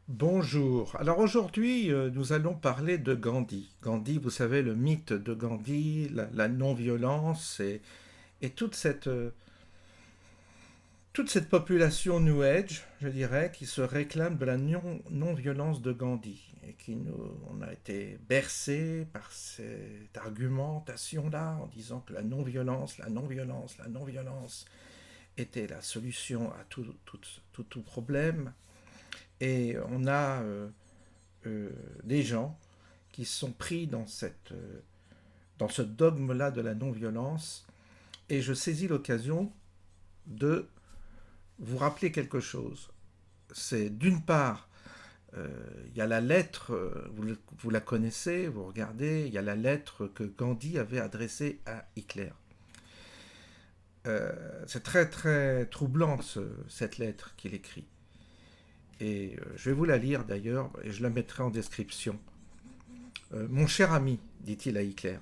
Bonjour. Alors aujourd'hui, nous allons parler de Gandhi. Gandhi, vous savez, le mythe de Gandhi, la non-violence et toute cette population New Age, je dirais, qui se réclame de la non-violence de Gandhi et on a été bercé par cette argumentation-là en disant que la non-violence était la solution à tout problème. Et on a des gens qui sont pris dans ce dogme-là de la non-violence. Et je saisis l'occasion de vous rappeler quelque chose. C'est d'une part, il y a la lettre, vous la connaissez, vous regardez, il y a la lettre que Gandhi avait adressée à Hitler. C'est très très troublant cette lettre qu'il écrit. Et je vais vous la lire d'ailleurs, et je la mettrai en description. Mon cher ami, dit-il à Hitler,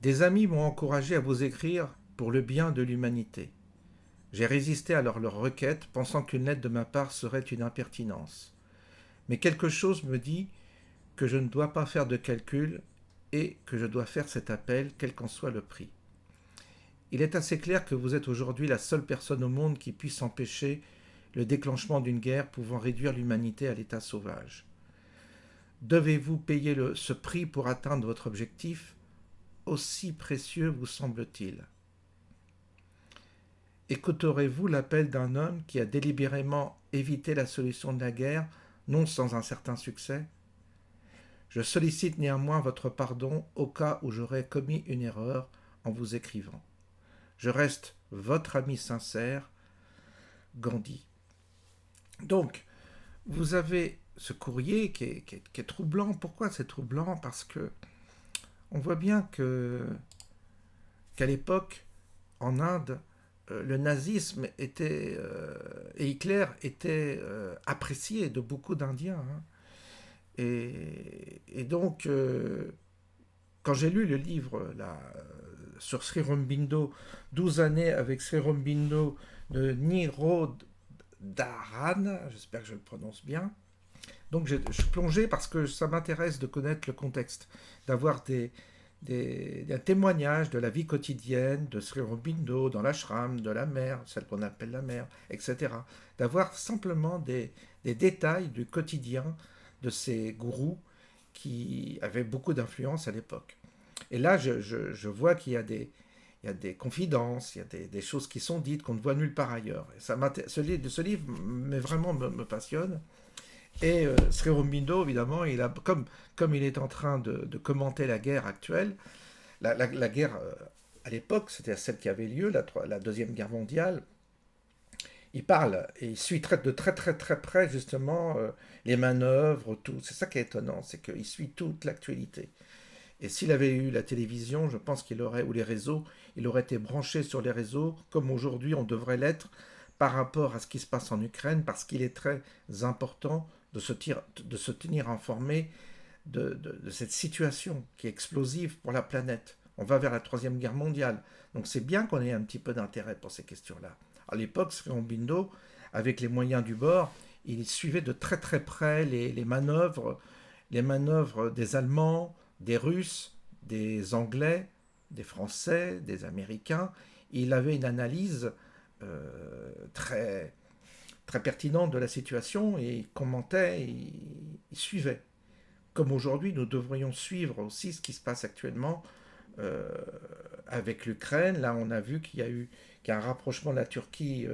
des amis m'ont encouragé à vous écrire pour le bien de l'humanité. J'ai résisté à leur requête, pensant qu'une lettre de ma part serait une impertinence. Mais quelque chose me dit que je ne dois pas faire de calcul et que je dois faire cet appel, quel qu'en soit le prix. Il est assez clair que vous êtes aujourd'hui la seule personne au monde qui puisse empêcher le déclenchement d'une guerre pouvant réduire l'humanité à l'état sauvage. Devez-vous payer ce prix pour atteindre votre objectif, aussi précieux vous semble-t-il? Écouterez-vous l'appel d'un homme qui a délibérément évité la solution de la guerre, non sans un certain succès? Je sollicite néanmoins votre pardon au cas où j'aurais commis une erreur en vous écrivant. Je reste votre ami sincère, Gandhi. Donc, vous avez ce courrier qui est troublant. Pourquoi c'est troublant? Parce que on voit bien qu'à l'époque, en Inde, le nazisme et Hitler étaient appréciés de beaucoup d'Indiens. Hein. Et donc, quand j'ai lu le livre là, sur Sri Aurobindo, 12 années avec Sri Aurobindo de Nirodharan, j'espère que je le prononce bien, donc je suis plongé parce que ça m'intéresse de connaître le contexte, d'avoir un témoignage de la vie quotidienne de Sri Aurobindo dans l'ashram, de la mer, celle qu'on appelle la mer, etc. D'avoir simplement des détails du quotidien de ces gourous qui avaient beaucoup d'influence à l'époque. Et là, je vois il y a des confidences, il y a des choses qui sont dites qu'on ne voit nulle part ailleurs. Et ce livre vraiment me passionne. Et Sri Aurobindo, évidemment, comme il est en train de commenter la guerre actuelle, la guerre à l'époque, c'était celle qui avait lieu, la Deuxième Guerre mondiale, il parle et il suit de très très très près justement les manœuvres, tout. C'est ça qui est étonnant, c'est qu'il suit toute l'actualité. Et s'il avait eu la télévision, je pense qu'il aurait, ou les réseaux, il aurait été branché sur les réseaux, comme aujourd'hui on devrait l'être, par rapport à ce qui se passe en Ukraine, parce qu'il est très important de se tenir informé de cette situation qui est explosive pour la planète. On va vers la Troisième Guerre mondiale. Donc c'est bien qu'on ait un petit peu d'intérêt pour ces questions-là. À l'époque, Sri Aurobindo, avec les moyens du bord, il suivait de très très près les manœuvres des Allemands, des Russes, des Anglais, des Français, des Américains. Il avait une analyse très, très pertinente de la situation et il commentait, il suivait. Comme aujourd'hui, nous devrions suivre aussi ce qui se passe actuellement euh, avec l'Ukraine. Là, on a vu qu'il y a un rapprochement de la Turquie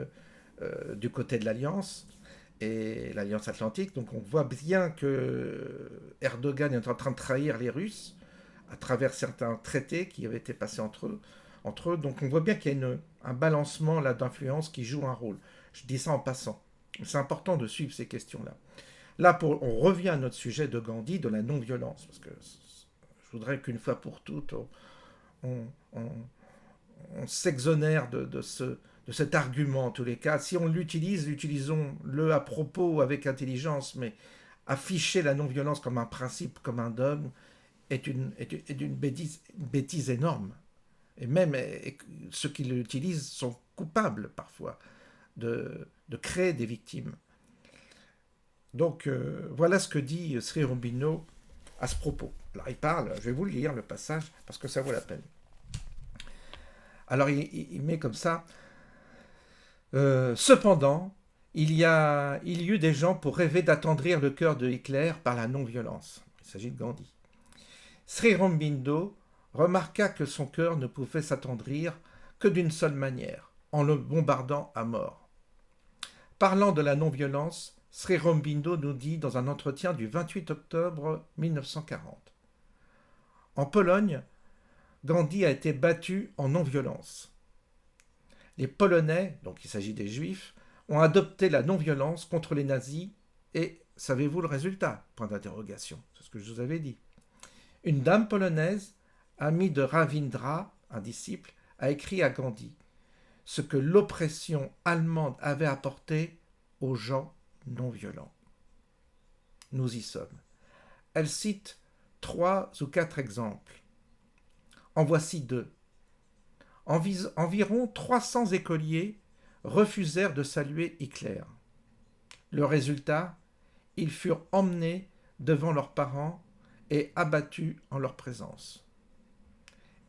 du côté de l'Alliance et l'Alliance Atlantique. Donc on voit bien que Erdogan est en train de trahir les Russes à travers certains traités qui avaient été passés entre eux. Donc on voit bien qu'il y a un balancement là d'influence qui joue un rôle. Je dis ça en passant. C'est important de suivre ces questions-là. Là, on revient à notre sujet de Gandhi, de la non-violence, parce que je voudrais qu'une fois pour toutes, on, on, on s'exonère de cet argument en tous les cas. Si on l'utilise, utilisons-le à propos avec intelligence, mais afficher la non-violence comme un principe, comme un dogme, est une bêtise énorme. Et même ceux qui l'utilisent sont coupables parfois de créer des victimes. Donc voilà ce que dit Sri Aurobindo à ce propos. Alors il parle, je vais vous le lire le passage parce que ça vaut la peine. Alors il met comme ça, cependant, il y eut des gens pour rêver d'attendrir le cœur de Hitler par la non-violence. Il s'agit de Gandhi. Sri Aurobindo remarqua que son cœur ne pouvait s'attendrir que d'une seule manière, en le bombardant à mort. Parlant de la non-violence, Sri Aurobindo nous dit dans un entretien du 28 octobre 1940. En Pologne, Gandhi a été battu en non-violence. Les Polonais, donc il s'agit des Juifs, ont adopté la non-violence contre les nazis et savez-vous le résultat? Point d'interrogation, c'est ce que je vous avais dit. Une dame polonaise, amie de Ravindra, un disciple, a écrit à Gandhi ce que l'oppression allemande avait apporté aux gens non violents. Nous y sommes. Elle cite 3 ou 4 exemples. En voici 2. Environ 300 écoliers refusèrent de saluer Hitler. Le résultat, ils furent emmenés devant leurs parents et abattus en leur présence.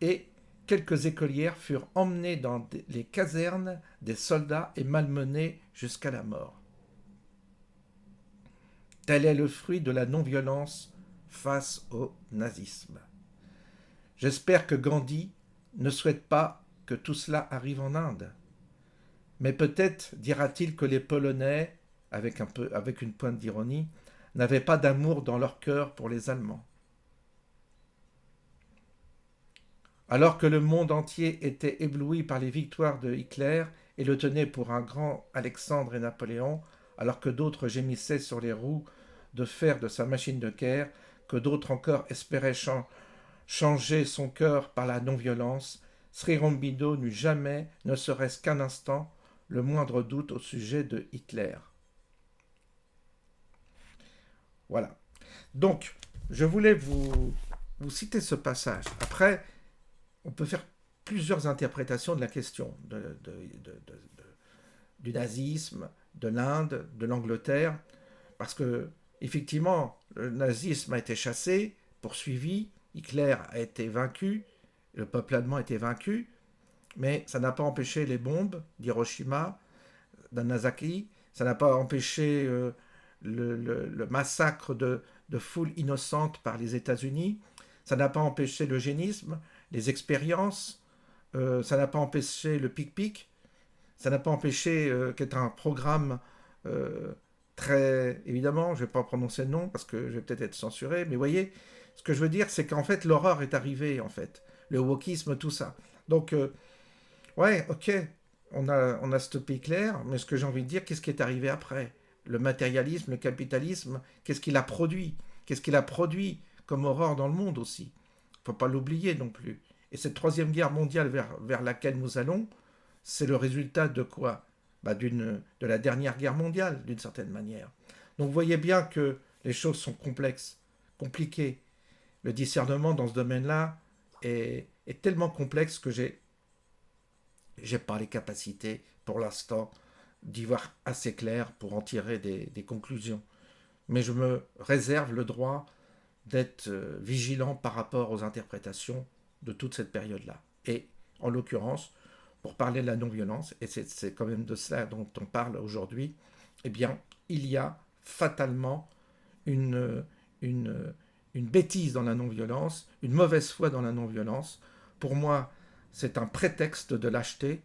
Et quelques écolières furent emmenées dans les casernes des soldats et malmenées jusqu'à la mort. Tel est le fruit de la non-violence face au nazisme. J'espère que Gandhi ne souhaite pas que tout cela arrive en Inde. Mais peut-être dira-t-il que les Polonais, avec une pointe d'ironie, n'avaient pas d'amour dans leur cœur pour les Allemands. Alors que le monde entier était ébloui par les victoires de Hitler et le tenait pour un grand Alexandre et Napoléon, alors que d'autres gémissaient sur les roues de fer de sa machine de guerre, que d'autres encore espéraient changer son cœur par la non-violence, Sri Aurobindo n'eut jamais, ne serait-ce qu'un instant, le moindre doute au sujet de Hitler. Voilà. Donc, je voulais vous citer ce passage. Après, on peut faire plusieurs interprétations de la question du nazisme, de l'Inde, de l'Angleterre, parce que, effectivement, le nazisme a été chassé, poursuivi, Hitler a été vaincu, le peuple allemand a été vaincu, mais ça n'a pas empêché les bombes d'Hiroshima, de Nagasaki, ça n'a pas empêché le massacre de foules innocentes par les États-Unis, ça n'a pas empêché l'eugénisme, les expériences, ça n'a pas empêché le pic-pic, ça n'a pas empêché qu'être un programme très... Évidemment, je ne vais pas prononcer le nom parce que je vais peut-être être censuré, mais vous voyez, ce que je veux dire, c'est qu'en fait, l'horreur est arrivée, en fait. Le wokisme, tout ça. Donc, ouais, ok, on a stoppé Hitler, mais ce que j'ai envie de dire, qu'est-ce qui est arrivé après? Le matérialisme, le capitalisme, qu'est-ce qu'il a produit? Qu'est-ce qu'il a produit comme horreur dans le monde aussi? Il ne faut pas l'oublier non plus. Et cette troisième guerre mondiale vers laquelle nous allons, c'est le résultat de quoi? De la dernière guerre mondiale, d'une certaine manière. Donc vous voyez bien que les choses sont complexes, compliquées. Le discernement dans ce domaine-là est tellement complexe que j'ai pas les capacités, pour l'instant, d'y voir assez clair pour en tirer des conclusions. Mais je me réserve le droit d'être vigilant par rapport aux interprétations de toute cette période-là. Et, en l'occurrence, pour parler de la non-violence, et c'est quand même de cela dont on parle aujourd'hui, eh bien, il y a fatalement une bêtise dans la non-violence, une mauvaise foi dans la non-violence. Pour moi, c'est un prétexte de lâcheté,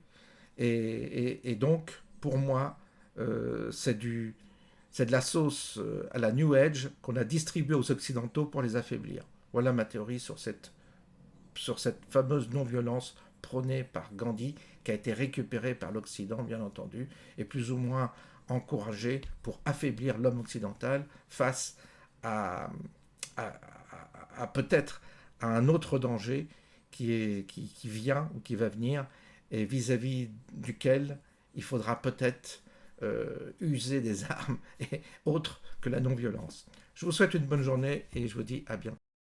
et donc, pour moi, c'est de la sauce à la New Age qu'on a distribuée aux Occidentaux pour les affaiblir. Voilà ma théorie sur cette fameuse non-violence prônée par Gandhi, qui a été récupérée par l'Occident, bien entendu, et plus ou moins encouragée pour affaiblir l'homme occidental face à peut-être à un autre danger qui vient ou qui va venir, et vis-à-vis duquel il faudra peut-être user des armes et autres que la non-violence. Je vous souhaite une bonne journée et je vous dis à bientôt.